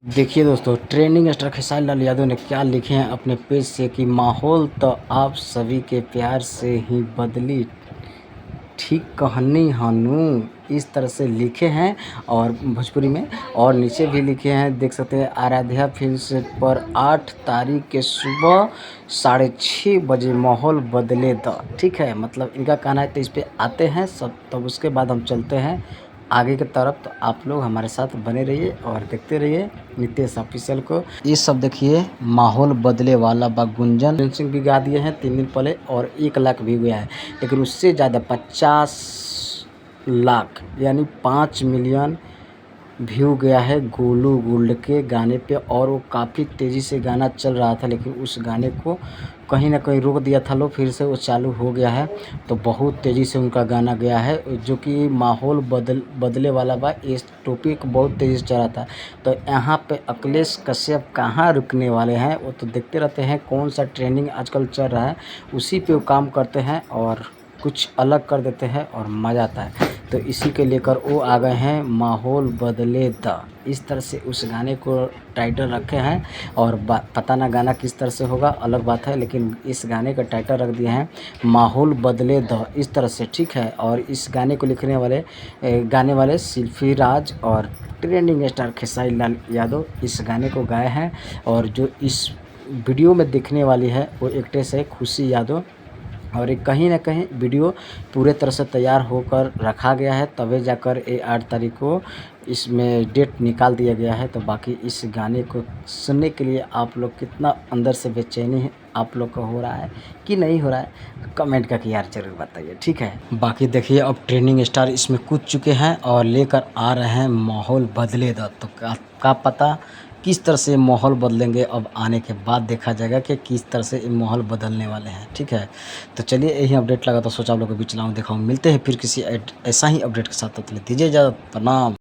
देखिए दोस्तों, trending star Khesari Lal Yadav ने क्या लिखे हैं अपने पेज से कि माहौल तो आप सभी के प्यार से ही बदली, ठीक कहानी हानू। इस तरह से लिखे हैं और भोजपुरी में, और नीचे भी लिखे हैं, देख सकते हैं, आराध्या फिल्म्स पर 8 तारीख के सुबह 6:30 बजे माहौल बदले द, ठीक है। मतलब इनका कहना है, तो इस पे आते हैं सब, तब उसके बाद हम चलते हैं आगे की तरफ। तो आप लोग हमारे साथ बने रहिए और देखते रहिए नितेश ऑफिशियल को। ये सब देखिए, माहौल बदले वाला बा गुंजन सिंह भी गा दिए हैं 3 दिन पहले, और 1 लाख भी गया है। लेकिन उससे ज़्यादा 50 लाख यानी 5 मिलियन व्यू गया है गोलू गोल्ड के गाने पे। और वो काफ़ी तेज़ी से गाना चल रहा था, लेकिन उस गाने को कहीं ना कहीं रोक दिया था लोग, फिर से वो चालू हो गया है। तो बहुत तेज़ी से उनका गाना गया है, जो कि माहौल बदले वाला बा। इस टॉपिक बहुत तेज़ी से चला था। तो यहाँ पे अखिलेश कश्यप कहाँ रुकने वाले हैं, वो तो देखते रहते हैं। कौन सा ट्रेंडिंग आजकल चल रहा है उसी पे वो काम करते हैं और कुछ अलग कर देते हैं और मज़ा आता है। तो इसी के लेकर वो आ गए हैं, माहौल बदले द, इस तरह से उस गाने को टाइटल रखे हैं। और पता ना गाना किस तरह से होगा, अलग बात है, लेकिन इस गाने का टाइटल रख दिए हैं माहौल बदले द, इस तरह से, ठीक है। और इस गाने को लिखने वाले गाने वाले शिल्पी राज और ट्रेंडिंग स्टार खेसारी लाल यादव इस गाने को गाए हैं। और जो इस वीडियो में दिखने वाली है वो एक्ट्रेस है खुशी यादव। और ये कहीं न कहीं वीडियो पूरे तरह से तैयार होकर रखा गया है, तभी जाकर ये 8 तारीख को इसमें डेट निकाल दिया गया है। तो बाकी इस गाने को सुनने के लिए आप लोग कितना अंदर से बेचैनी है आप लोग को हो रहा है कि नहीं हो रहा है, कमेंट करके यार ज़रूर बताइए, ठीक है। बाकी देखिए, अब ट्रेंडिंग स्टार इसमें कूद चुके हैं और लेकर आ रहे हैं माहौल बदले द। तो का पता किस तरह से माहौल बदलेंगे, अब आने के बाद देखा जाएगा कि किस तरह से ये माहौल बदलने वाले हैं, ठीक है। तो चलिए, यही अपडेट लगा तो सोचा आप लोगों के बीच लाऊं, दिखाऊं। मिलते हैं फिर किसी ऐसा ही अपडेट के साथ, तो दीजिए इजाज़त, प्रणाम।